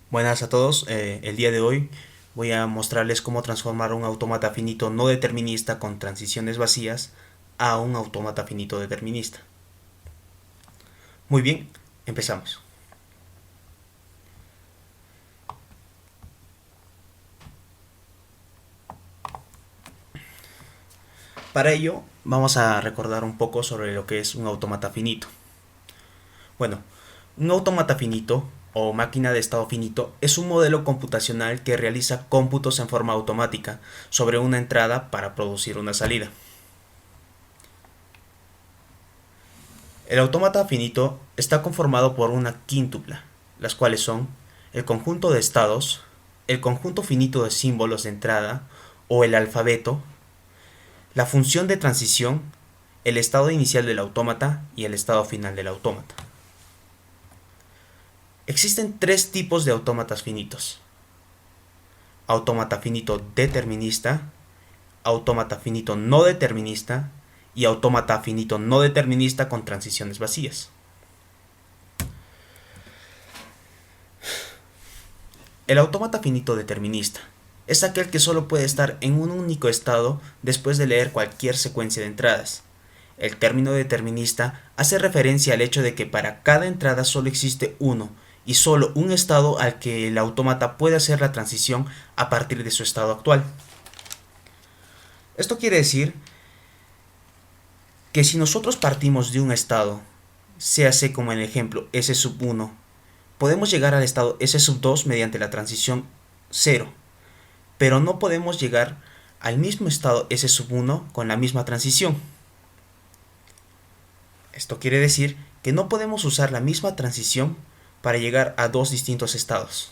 Buenas a todos, el día de hoy voy a mostrarles cómo transformar un autómata finito no determinista con transiciones vacías a un autómata finito determinista. Muy bien, empezamos. Para ello vamos a recordar un poco sobre lo que es un autómata finito. Bueno, un autómata finito o máquina de estado finito es un modelo computacional que realiza cómputos en forma automática sobre una entrada para producir una salida. El autómata finito está conformado por una quíntupla, las cuales son el conjunto de estados, el conjunto finito de símbolos de entrada o el alfabeto, la función de transición, el estado inicial del autómata y el estado final del autómata. Existen tres tipos de autómatas finitos: autómata finito determinista, autómata finito no determinista y autómata finito no determinista con transiciones vacías. El autómata finito determinista es aquel que solo puede estar en un único estado después de leer cualquier secuencia de entradas. El término determinista hace referencia al hecho de que para cada entrada solo existe uno y solo un estado al que el autómata puede hacer la transición a partir de su estado actual. Esto quiere decir que si nosotros partimos de un estado, séase como en el ejemplo S sub 1, podemos llegar al estado S sub 2 mediante la transición 0, pero no podemos llegar al mismo estado S sub 1 con la misma transición. Esto quiere decir que no podemos usar la misma transición para llegar a dos distintos estados.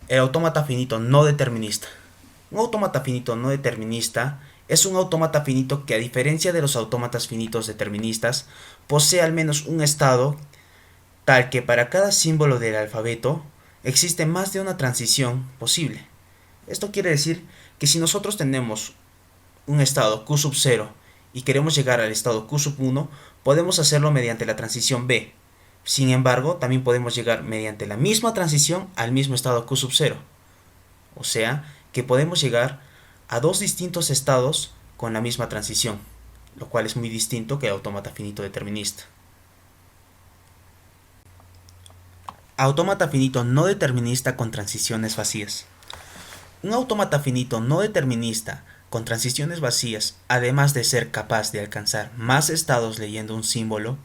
El autómata finito no determinista. Un autómata finito no determinista es un autómata finito que, a diferencia de los autómatas finitos deterministas, posee al menos un estado tal que para cada símbolo del alfabeto existe más de una transición posible. Esto quiere decir que si nosotros tenemos un estado Q sub 0 y queremos llegar al estado Q sub 1, podemos hacerlo mediante la transición B. Sin embargo, también podemos llegar mediante la misma transición al mismo estado Q sub 0. O sea, que podemos llegar a dos distintos estados con la misma transición, lo cual es muy distinto que el autómata finito determinista. Autómata finito no determinista con transiciones vacías. Un autómata finito no determinista con transiciones vacías, además de ser capaz de alcanzar más estados leyendo un símbolo,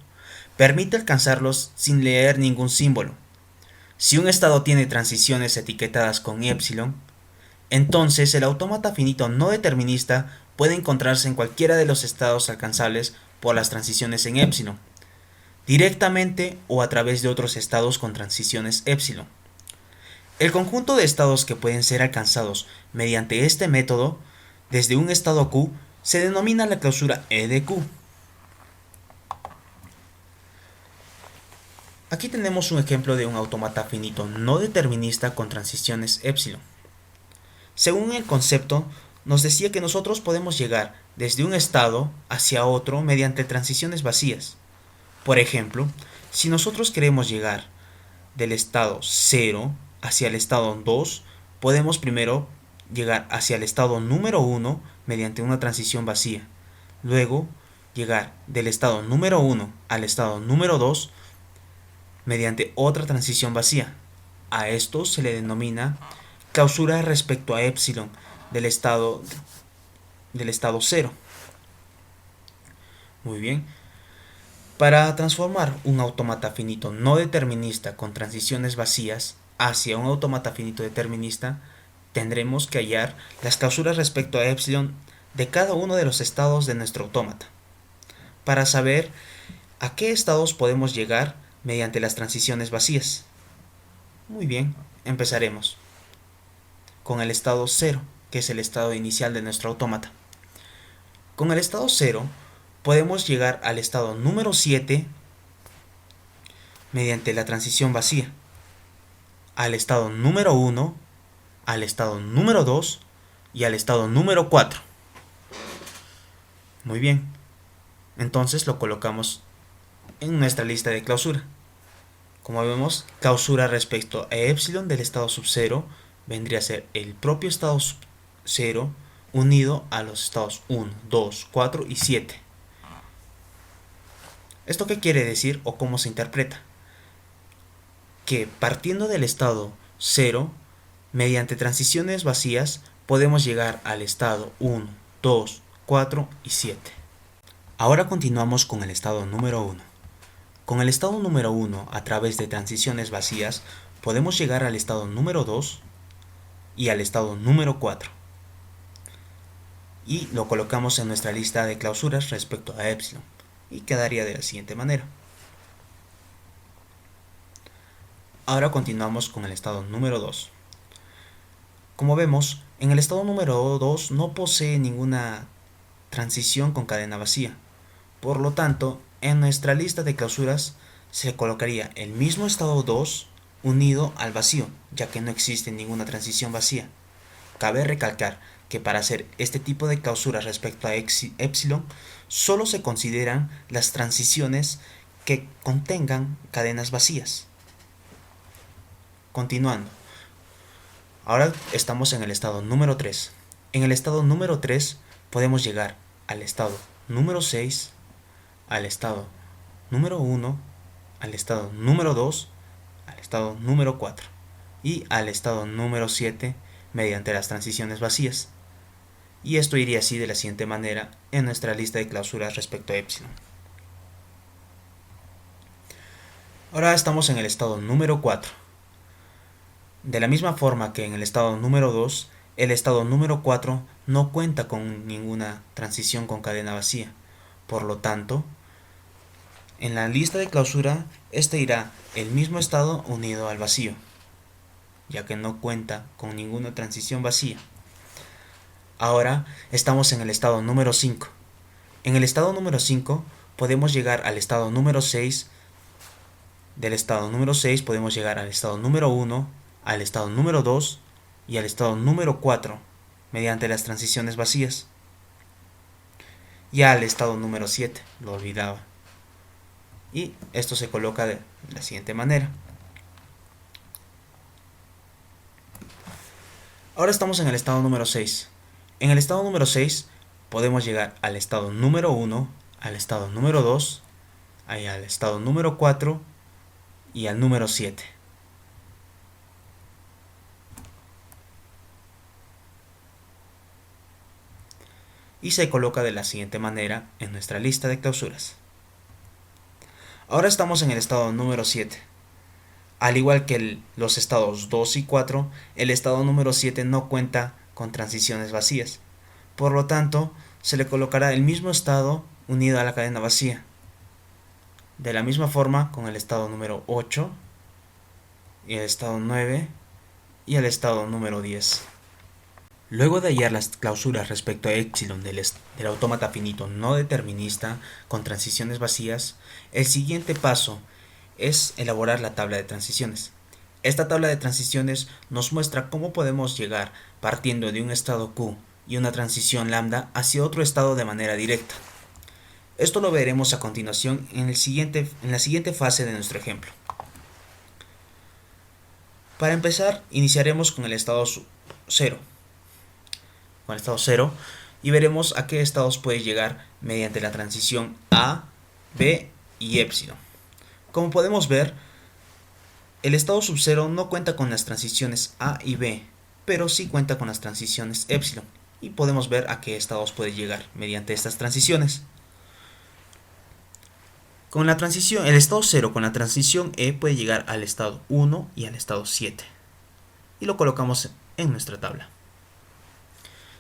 permite alcanzarlos sin leer ningún símbolo. Si un estado tiene transiciones etiquetadas con epsilon, entonces el autómata finito no determinista puede encontrarse en cualquiera de los estados alcanzables por las transiciones en epsilon, directamente o a través de otros estados con transiciones epsilon. El conjunto de estados que pueden ser alcanzados mediante este método desde un estado Q se denomina la clausura E de Q. Aquí tenemos un ejemplo de un autómata finito no determinista con transiciones epsilon. Según el concepto, nos decía que nosotros podemos llegar desde un estado hacia otro mediante transiciones vacías. Por ejemplo, si nosotros queremos llegar del estado 0 hacia el estado 2, podemos primero llegar hacia el estado número 1 mediante una transición vacía. Luego, llegar del estado número 1 al estado número 2 mediante otra transición vacía. A esto se le denomina clausura respecto a epsilon del estado 0. Muy bien. Para transformar un autómata finito no determinista con transiciones vacías hacia un autómata finito determinista, tendremos que hallar las clausuras respecto a epsilon de cada uno de los estados de nuestro autómata, para saber a qué estados podemos llegar mediante las transiciones vacías. Muy bien, empezaremos con el estado 0, que es el estado inicial de nuestro autómata. Con el estado 0 podemos llegar al estado número 7 mediante la transición vacía, al estado número 1, al estado número 2 y al estado número 4. Muy bien, entonces lo colocamos en nuestra lista de clausura. Como vemos, clausura respecto a epsilon del estado sub 0 vendría a ser el propio estado sub 0 unido a los estados 1, 2, 4 y 7. ¿Esto qué quiere decir o cómo se interpreta? Que partiendo del estado 0, mediante transiciones vacías, podemos llegar al estado 1, 2, 4 y 7. Ahora continuamos con el estado número 1. Con el estado número 1, a través de transiciones vacías, podemos llegar al estado número 2 y al estado número 4. Y lo colocamos en nuestra lista de clausuras respecto a epsilon. Y quedaría de la siguiente manera. Ahora continuamos con el estado número 2. Como vemos, en el estado número 2 no posee ninguna transición con cadena vacía. Por lo tanto, en nuestra lista de clausuras se colocaría el mismo estado 2 unido al vacío, ya que no existe ninguna transición vacía. Cabe recalcar que para hacer este tipo de clausuras respecto a epsilon, solo se consideran las transiciones que contengan cadenas vacías. Continuando. Ahora estamos en el estado número 3. En el estado número 3 podemos llegar al estado número 6, al estado número 1, al estado número 2, al estado número 4 y al estado número 7 mediante las transiciones vacías. Y esto iría así de la siguiente manera en nuestra lista de clausuras respecto a epsilon. Ahora estamos en el estado número 4. De la misma forma que en el estado número 2, el estado número 4 no cuenta con ninguna transición con cadena vacía. Por lo tanto, en la lista de clausura, este irá el mismo estado unido al vacío, ya que no cuenta con ninguna transición vacía. Ahora estamos en el estado número 5. En el estado número 5 podemos llegar al estado número 6. Del estado número 6 podemos llegar al estado número 1, al estado número 2 y al estado número 4 mediante las transiciones vacías. Y al estado número 7, lo olvidaba. Y esto se coloca de la siguiente manera. Ahora estamos en el estado número 6. En el estado número 6 podemos llegar al estado número 1, al estado número 2, al estado número 4 y al número 7. Y se coloca de la siguiente manera en nuestra lista de clausuras. Ahora estamos en el estado número 7. Al igual que los estados 2 y 4, el estado número 7 no cuenta con transiciones vacías. Por lo tanto, se le colocará el mismo estado unido a la cadena vacía. De la misma forma con el estado número 8, y el estado 9 y el estado número 10. Luego de hallar las clausuras respecto a epsilon del autómata finito no determinista con transiciones vacías, el siguiente paso es elaborar la tabla de transiciones. Esta tabla de transiciones nos muestra cómo podemos llegar partiendo de un estado Q y una transición lambda hacia otro estado de manera directa. Esto lo veremos a continuación en la siguiente fase de nuestro ejemplo. Para empezar, iniciaremos con el estado 0. Con el estado 0 y veremos a qué estados puede llegar mediante la transición A, B y epsilon. Como podemos ver, el estado sub 0 no cuenta con las transiciones A y B, pero sí cuenta con las transiciones epsilon, y podemos ver a qué estados puede llegar mediante estas transiciones. Con la transición, el estado 0 con la transición E puede llegar al estado 1 y al estado 7, y lo colocamos en nuestra tabla.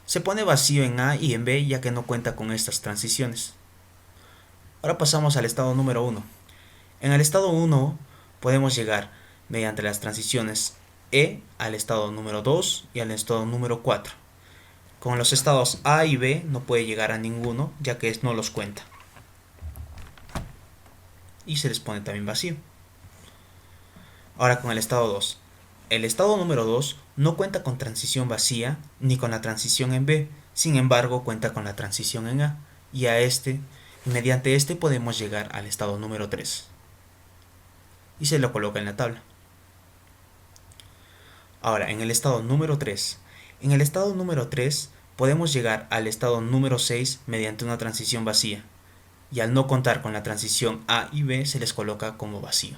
Se pone vacío en A y en B ya que no cuenta con estas transiciones. Ahora pasamos al estado número 1. En el estado 1 podemos llegar mediante las transiciones E al estado número 2 y al estado número 4. Con los estados A y B no puede llegar a ninguno ya que no los cuenta. Y se les pone también vacío. Ahora con el estado 2. El estado número 2 no cuenta con transición vacía ni con la transición en B, sin embargo cuenta con la transición en A, y mediante este podemos llegar al estado número 3. y se lo coloca en la tabla. Ahora, en el estado número 3. En el estado número 3 podemos llegar al estado número 6 mediante una transición vacía, y al no contar con la transición A y B se les coloca como vacío.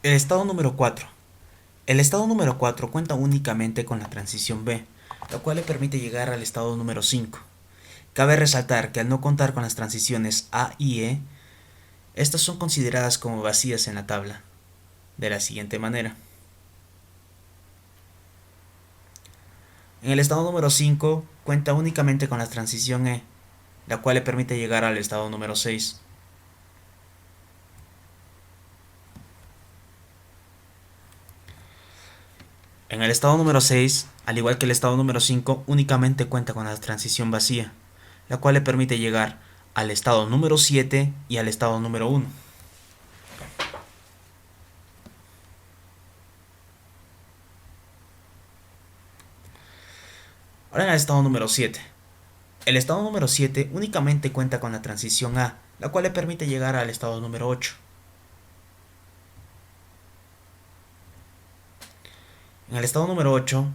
El estado número 4. El estado número 4 cuenta únicamente con la transición B, la cual le permite llegar al estado número 5. Cabe resaltar que al no contar con las transiciones A y E, estas son consideradas como vacías en la tabla, de la siguiente manera. En el estado número 5 cuenta únicamente con la transición E, la cual le permite llegar al estado número 6. En el estado número 6, al igual que el estado número 5, únicamente cuenta con la transición vacía, la cual le permite llegar al estado número 7 y al estado número 1. Ahora en el estado número 7. El estado número 7 únicamente cuenta con la transición A, la cual le permite llegar al estado número 8. En el estado número 8,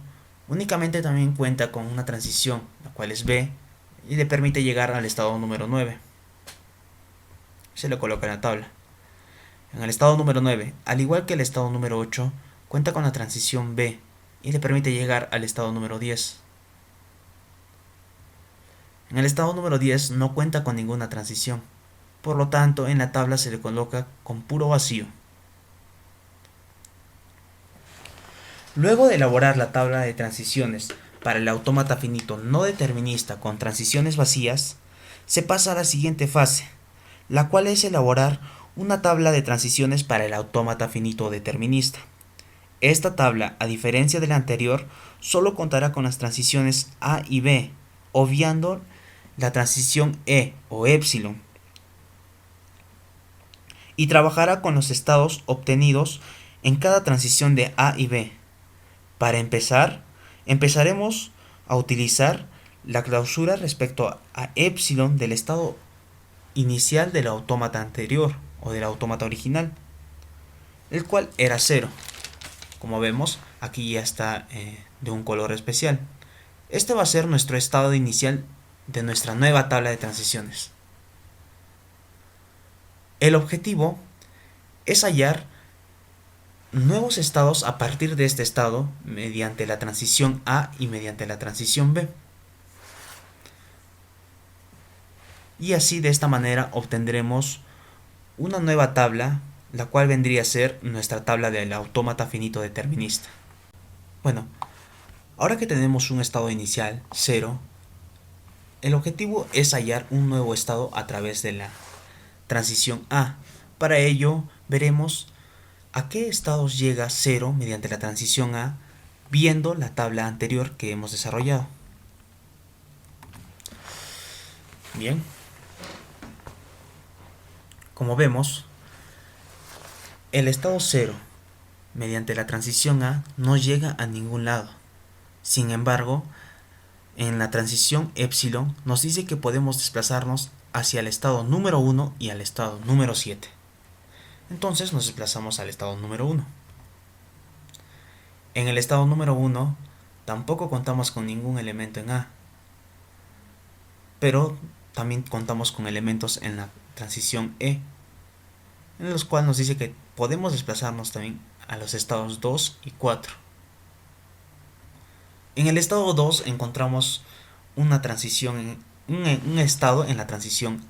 únicamente también cuenta con una transición, la cual es B, y le permite llegar al estado número 9. Se le coloca en la tabla. En el estado número 9, al igual que el estado número 8, cuenta con la transición B, y le permite llegar al estado número 10. En el estado número 10 no cuenta con ninguna transición, por lo tanto en la tabla se le coloca con puro vacío. Luego de elaborar la tabla de transiciones para el autómata finito no determinista con transiciones vacías, se pasa a la siguiente fase, la cual es elaborar una tabla de transiciones para el autómata finito determinista. Esta tabla, a diferencia de la anterior, solo contará con las transiciones A y B, obviando la transición E o epsilon, y trabajará con los estados obtenidos en cada transición de A y B. Para empezar, empezaremos a utilizar la clausura respecto a epsilon del estado inicial del autómata anterior o del autómata original, el cual era 0. Como vemos, aquí ya está de un color especial. Este va a ser nuestro estado inicial de nuestra nueva tabla de transiciones. El objetivo es hallar nuevos estados a partir de este estado mediante la transición A y mediante la transición B. Y así de esta manera obtendremos una nueva tabla, la cual vendría a ser nuestra tabla del autómata finito determinista. Bueno, ahora que tenemos un estado inicial, 0, el objetivo es hallar un nuevo estado a través de la transición A. Para ello veremos a qué estados llega 0 mediante la transición A, viendo la tabla anterior que hemos desarrollado. Bien, como vemos, el estado 0 mediante la transición A no llega a ningún lado. Sin embargo, en la transición epsilon nos dice que podemos desplazarnos hacia el estado número 1 y al estado número 7. Entonces nos desplazamos al estado número 1. En el estado número 1 tampoco contamos con ningún elemento en A, pero también contamos con elementos en la transición E, en los cuales nos dice que podemos desplazarnos también a los estados 2 y 4. En el estado 2 encontramos una transición, un estado en la transición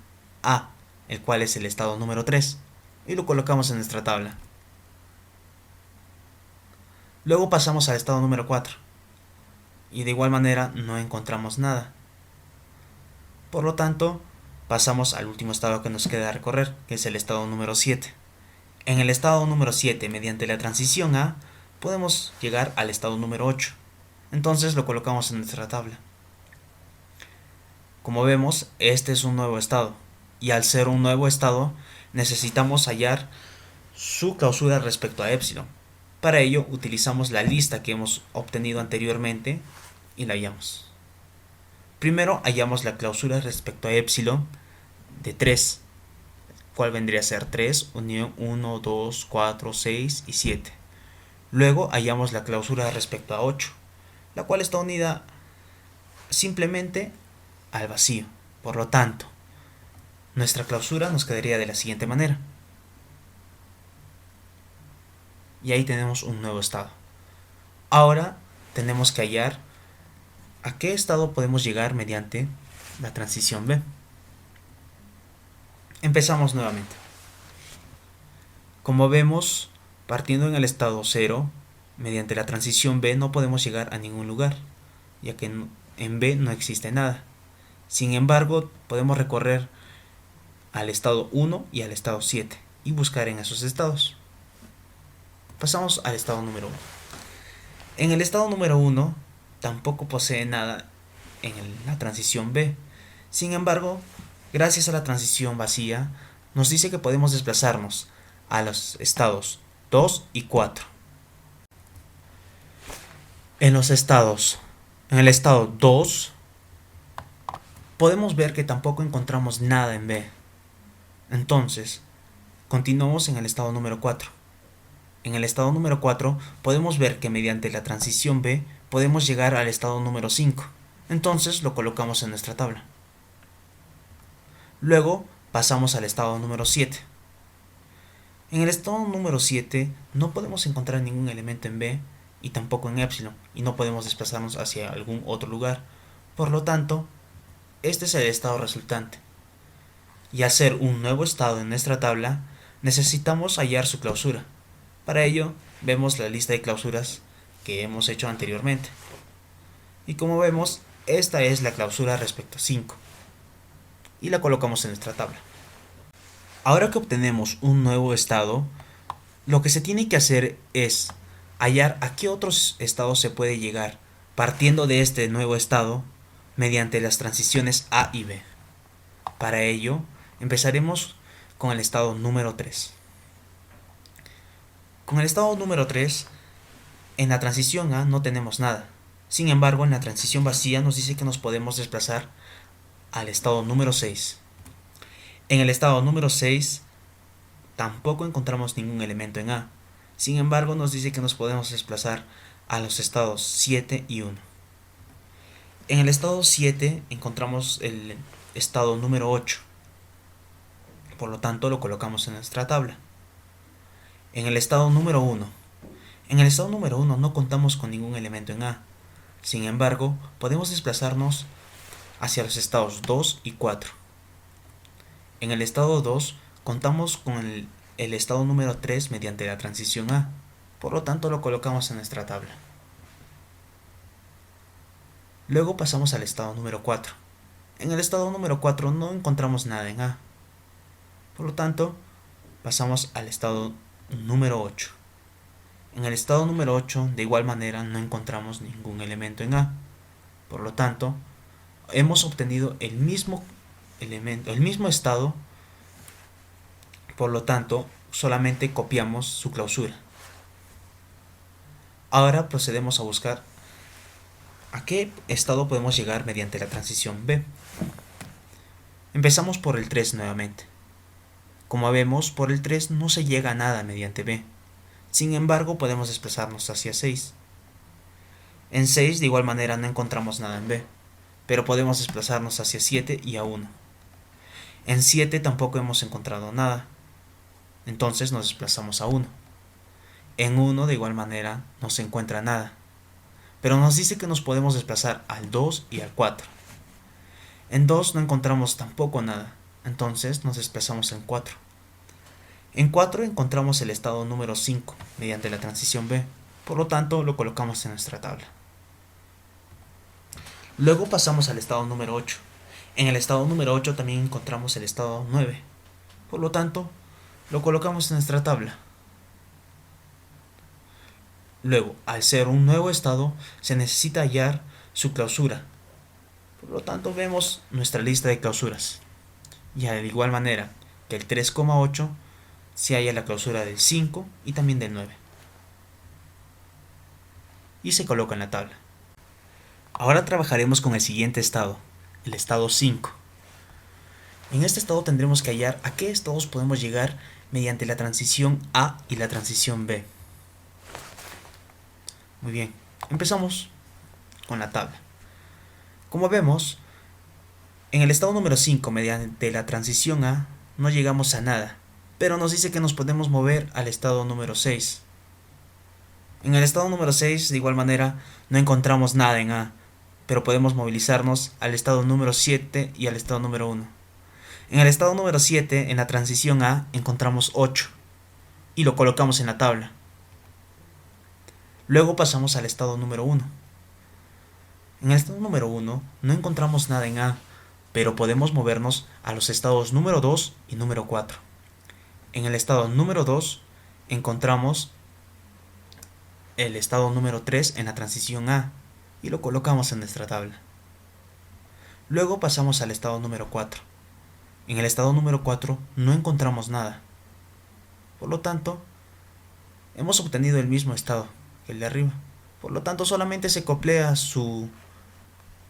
A, el cual es el estado número 3, y lo colocamos en nuestra tabla. Luego pasamos al estado número 4, y de igual manera no encontramos nada. Por lo tanto, pasamos al último estado que nos queda recorrer, que es el estado número 7. En el estado número 7, mediante la transición A, podemos llegar al estado número 8. Entonces lo colocamos en nuestra tabla. Como vemos, este es un nuevo estado, y al ser un nuevo estado, necesitamos hallar su clausura respecto a epsilon. Para ello, utilizamos la lista que hemos obtenido anteriormente y la hallamos. Primero hallamos la clausura respecto a epsilon de 3, cual vendría a ser 3, unión 1, 2, 4, 6 y 7. Luego hallamos la clausura respecto a 8, la cual está unida simplemente al vacío. Por lo tanto, nuestra clausura nos quedaría de la siguiente manera. Y ahí tenemos un nuevo estado. Ahora tenemos que hallar a qué estado podemos llegar mediante la transición B. Empezamos nuevamente. Como vemos, partiendo en el estado 0, mediante la transición B no podemos llegar a ningún lugar, ya que en B no existe nada. Sin embargo, podemos recorrer al estado 1 y al estado 7 y buscar en esos estados. Pasamos al estado número 1. En el estado número 1 tampoco posee nada en la transición B. Sin embargo, gracias a la transición vacía, nos dice que podemos desplazarnos a los estados 2 y 4. En el estado 2, podemos ver que tampoco encontramos nada en B. Entonces, continuamos en el estado número 4. En el estado número 4 podemos ver que mediante la transición B podemos llegar al estado número 5. Entonces lo colocamos en nuestra tabla. Luego pasamos al estado número 7. En el estado número 7 no podemos encontrar ningún elemento en B y tampoco en epsilon, y no podemos desplazarnos hacia algún otro lugar. Por lo tanto, este es el estado resultante. Y al ser un nuevo estado en nuestra tabla, necesitamos hallar su clausura. Para ello, vemos la lista de clausuras que hemos hecho anteriormente. Y como vemos, esta es la clausura respecto a 5. Y la colocamos en nuestra tabla. Ahora que obtenemos un nuevo estado, lo que se tiene que hacer es hallar a qué otros estados se puede llegar partiendo de este nuevo estado mediante las transiciones A y B. Para ello, empezaremos con el estado número 3. Con el estado número 3, en la transición A no tenemos nada. Sin embargo, en la transición vacía nos dice que nos podemos desplazar al estado número 6. En el estado número 6 tampoco encontramos ningún elemento en A. Sin embargo, nos dice que nos podemos desplazar a los estados 7 y 1. En el estado 7 encontramos el estado número 8. Por lo tanto, lo colocamos en nuestra tabla. En el estado número 1. En el estado número 1 no contamos con ningún elemento en A. Sin embargo, podemos desplazarnos hacia los estados 2 y 4. En el estado 2 contamos con el estado número 3 mediante la transición A. Por lo tanto, lo colocamos en nuestra tabla. Luego pasamos al estado número 4. En el estado número 4 no encontramos nada en A. Por lo tanto, pasamos al estado número 8. En el estado número 8, de igual manera, no encontramos ningún elemento en A. Por lo tanto, hemos obtenido el mismo estado. Por lo tanto, solamente copiamos su clausura. Ahora procedemos a buscar a qué estado podemos llegar mediante la transición B. Empezamos por el 3 nuevamente. Como vemos, por el 3 no se llega a nada mediante B. Sin embargo, podemos desplazarnos hacia 6. En 6 de igual manera no encontramos nada en B, pero podemos desplazarnos hacia 7 y a 1. En 7 tampoco hemos encontrado nada, entonces nos desplazamos a 1. En 1 de igual manera no se encuentra nada, pero nos dice que nos podemos desplazar al 2 y al 4. En 2 no encontramos tampoco nada, entonces nos desplazamos en 4. En 4 encontramos el estado número 5 mediante la transición B, por lo tanto lo colocamos en nuestra tabla. Luego pasamos al estado número 8. En el estado número 8 también encontramos el estado 9, por lo tanto lo colocamos en nuestra tabla. Luego, al ser un nuevo estado, se necesita hallar su clausura, por lo tanto vemos nuestra lista de clausuras. Y de igual manera que el 3,8 se halla la clausura del 5 y también del 9. Y se coloca en la tabla. Ahora trabajaremos con el siguiente estado, el estado 5. En este estado tendremos que hallar a qué estados podemos llegar mediante la transición A y la transición B. Muy bien, empezamos con la tabla. Como vemos, en el estado número 5, mediante la transición A, no llegamos a nada, pero nos dice que nos podemos mover al estado número 6. En el estado número 6, de igual manera, no encontramos nada en A, pero podemos movilizarnos al estado número 7 y al estado número 1. En el estado número 7, en la transición A, encontramos 8 y lo colocamos en la tabla. Luego pasamos al estado número 1. En el estado número 1 no encontramos nada en A, pero podemos movernos a los estados número 2 y número 4. En el estado número 2 encontramos el estado número 3 en la transición A y lo colocamos en nuestra tabla. Luego pasamos al estado número 4. En el estado número 4 no encontramos nada. Por lo tanto, hemos obtenido el mismo estado que el de arriba. Por lo tanto, solamente se coplea su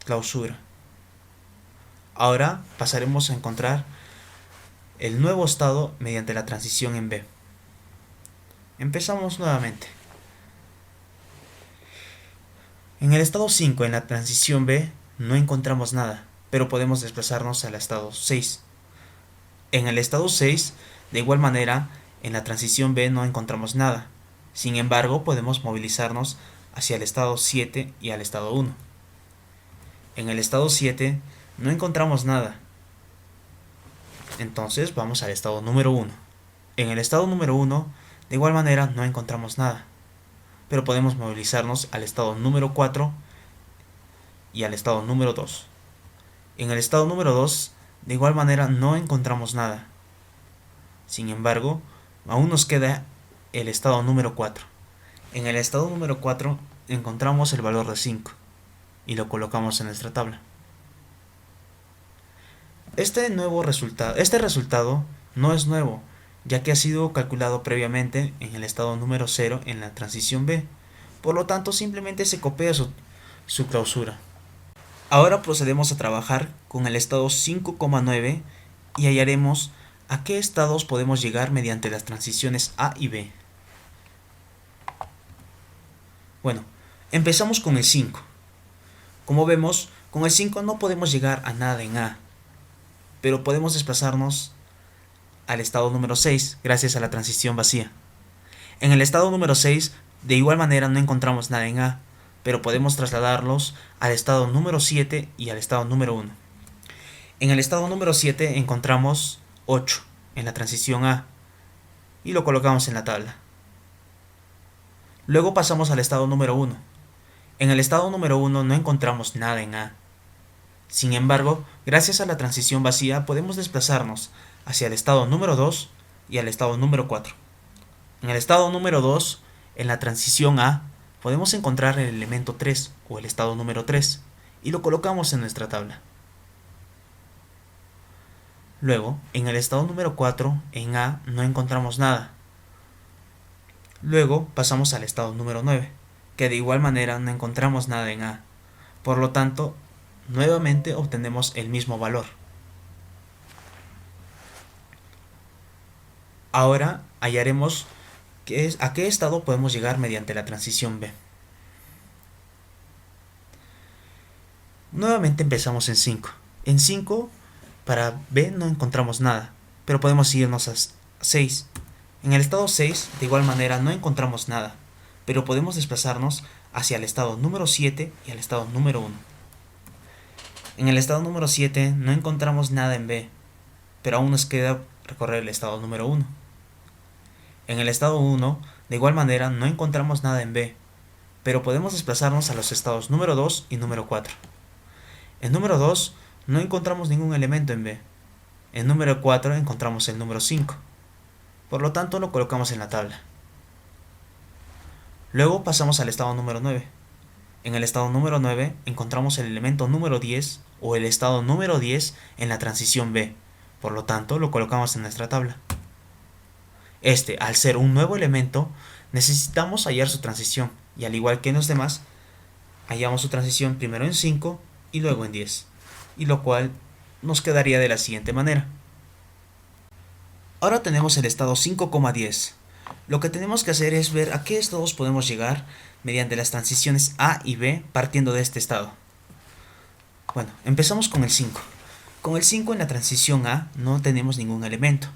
clausura. Ahora pasaremos a encontrar el nuevo estado mediante la transición en B. Empezamos nuevamente. En el estado 5, en la transición B, no encontramos nada, pero podemos desplazarnos al estado 6. En el estado 6, de igual manera, en la transición B no encontramos nada. Sin embargo, podemos movilizarnos hacia el estado 7 y al estado 1. En el estado 7 no encontramos nada. Entonces vamos al estado número 1. En el estado número 1, de igual manera, no encontramos nada, pero podemos movilizarnos al estado número 4 y al estado número 2. En el estado número 2, de igual manera, no encontramos nada. Sin embargo, aún nos queda el estado número 4. En el estado número 4 encontramos el valor de 5 y lo colocamos en nuestra tabla. Este resultado no es nuevo, ya que ha sido calculado previamente en el estado número 0 en la transición B. Por lo tanto, simplemente se copia su clausura. Ahora procedemos a trabajar con el estado 5,9 y hallaremos a qué estados podemos llegar mediante las transiciones A y B. Bueno, empezamos con el 5. Como vemos, con el 5 no podemos llegar a nada en A, pero podemos desplazarnos al estado número 6 gracias a la transición vacía. En el estado número 6, de igual manera, no encontramos nada en A, pero podemos trasladarlos al estado número 7 y al estado número 1. En el estado número 7 encontramos 8 en la transición A y lo colocamos en la tabla. Luego pasamos al estado número 1. En el estado número 1 no encontramos nada en A. Sin embargo, gracias a la transición vacía podemos desplazarnos hacia el estado número 2 y al estado número 4. En el estado número 2, en la transición A, podemos encontrar el elemento 3 o el estado número 3 y lo colocamos en nuestra tabla. Luego, en el estado número 4, en A, no encontramos nada. Luego pasamos al estado número 9, que de igual manera no encontramos nada en A. Por lo tanto, nuevamente obtenemos el mismo valor. Ahora hallaremos a qué estado podemos llegar mediante la transición B. Nuevamente empezamos en 5. En 5, para B no encontramos nada, pero podemos irnos a 6. En el estado 6, de igual manera, no encontramos nada, pero podemos desplazarnos hacia el estado número 7 y al estado número 1. En el estado número 7 no encontramos nada en B, pero aún nos queda recorrer el estado número 1. En el estado 1, de igual manera, no encontramos nada en B, pero podemos desplazarnos a los estados número 2 y número 4. En número 2 no encontramos ningún elemento en B. En número 4 encontramos el número 5. Por lo tanto, lo colocamos en la tabla. Luego pasamos al estado número 9. En el estado número 9 encontramos el elemento número 10 o el estado número 10 en la transición B. Por lo tanto, lo colocamos en nuestra tabla. Al ser un nuevo elemento, necesitamos hallar su transición, y al igual que en los demás, hallamos su transición primero en 5 y luego en 10, y lo cual nos quedaría de la siguiente manera. Ahora tenemos el estado 5,10. Lo que tenemos que hacer es ver a qué estados podemos llegar mediante las transiciones A y B partiendo de este estado. Bueno, empezamos con el 5. Con el 5 en la transición A no tenemos ningún elemento.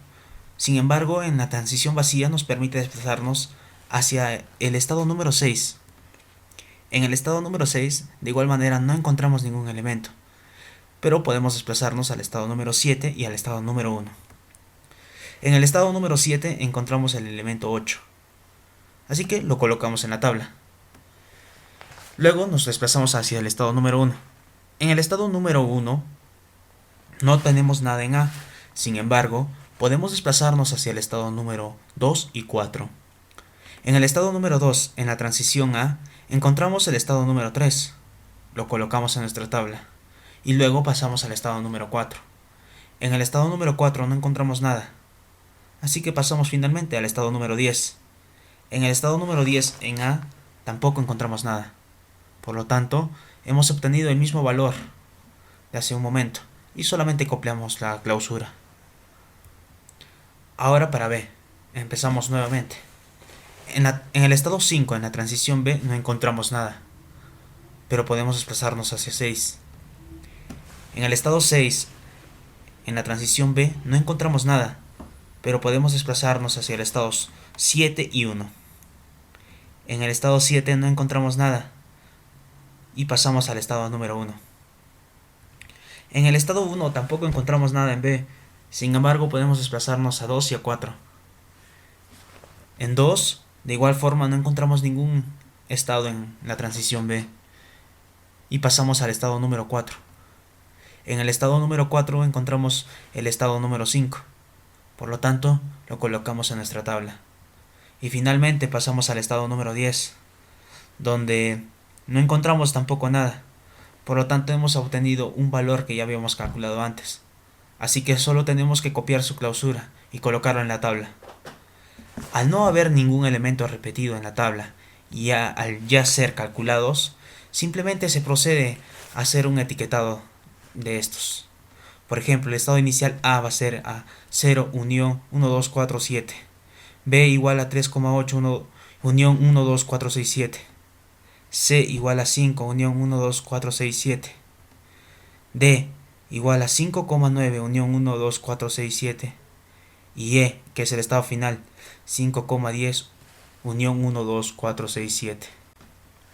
Sin embargo, en la transición vacía nos permite desplazarnos hacia el estado número 6. En el estado número 6, de igual manera, no encontramos ningún elemento, pero podemos desplazarnos al estado número 7 y al estado número 1. En el estado número 7 encontramos el elemento 8, así que lo colocamos en la tabla. Luego nos desplazamos hacia el estado número 1. En el estado número 1 no tenemos nada en A, sin embargo, podemos desplazarnos hacia el estado número 2 y 4. En el estado número 2, en la transición A, encontramos el estado número 3. Lo colocamos en nuestra tabla. Y luego pasamos al estado número 4. En el estado número 4 no encontramos nada. Así que pasamos finalmente al estado número 10. En el estado número 10, en A, tampoco encontramos nada. Por lo tanto, hemos obtenido el mismo valor de hace un momento y solamente copiamos la clausura. Ahora para B, empezamos nuevamente. En el estado 5, en la transición B, no encontramos nada, pero podemos desplazarnos hacia 6. En el estado 6, en la transición B, no encontramos nada, pero podemos desplazarnos hacia el estados 7 y 1. En el estado 7 no encontramos nada y pasamos al estado número 1. En el estado 1 tampoco encontramos nada en B, sin embargo podemos desplazarnos a 2 y a 4. En 2, de igual forma, no encontramos ningún estado en la transición B y pasamos al estado número 4. En el estado número 4 encontramos el estado número 5, por lo tanto lo colocamos en nuestra tabla. Y finalmente pasamos al estado número 10, donde no encontramos tampoco nada, por lo tanto hemos obtenido un valor que ya habíamos calculado antes. Así que solo tenemos que copiar su clausura y colocarlo en la tabla. Al no haber ningún elemento repetido en la tabla y al ya ser calculados, simplemente se procede a hacer un etiquetado de estos. Por ejemplo, el estado inicial A va a ser a 0 unión 1, 2, 4, 7. B igual a 3,8 unión 1, 2, 4, 6, 7. C igual a 5 unión 1, 2, 4, 6, 7. D igual a 5,9 unión 1, 2, 4, 6, 7. Y E, que es el estado final, 5,10 unión 1, 2, 4, 6, 7.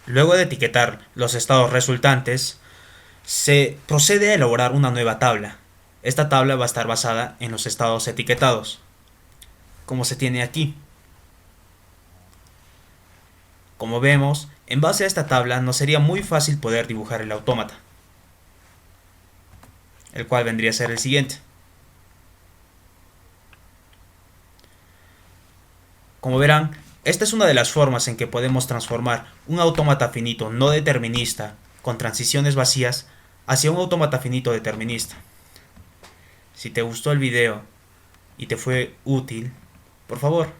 Luego de etiquetar los estados resultantes, se procede a elaborar una nueva tabla. Esta tabla va a estar basada en los estados etiquetados, como se tiene aquí. Como vemos, en base a esta tabla nos sería muy fácil poder dibujar el autómata, el cual vendría a ser el siguiente. Como verán, esta es una de las formas en que podemos transformar un autómata finito no determinista con transiciones vacías hacia un autómata finito determinista. Si te gustó el video y te fue útil, por favor,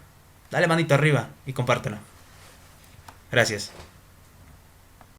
dale manito arriba y compártelo. Gracias.